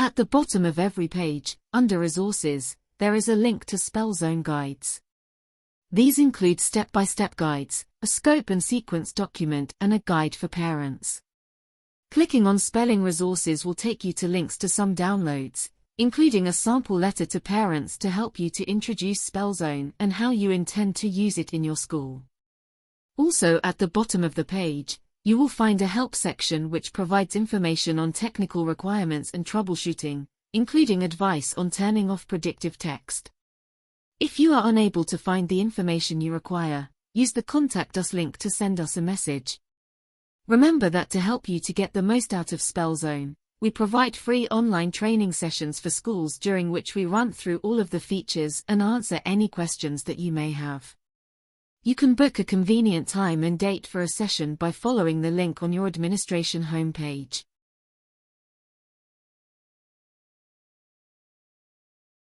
At the bottom of every page, under Resources, there is a link to Spellzone guides. These include step-by-step guides, a scope and sequence document, and a guide for parents. Clicking on Spelling Resources will take you to links to some downloads, including a sample letter to parents to help you to introduce Spellzone and how you intend to use it in your school. Also, at the bottom of the page, you will find a help section which provides information on technical requirements and troubleshooting, including advice on turning off predictive text. If you are unable to find the information you require, use the Contact Us link to send us a message. Remember that to help you to get the most out of Spellzone, we provide free online training sessions for schools during which we run through all of the features and answer any questions that you may have. You can book a convenient time and date for a session by following the link on your administration homepage.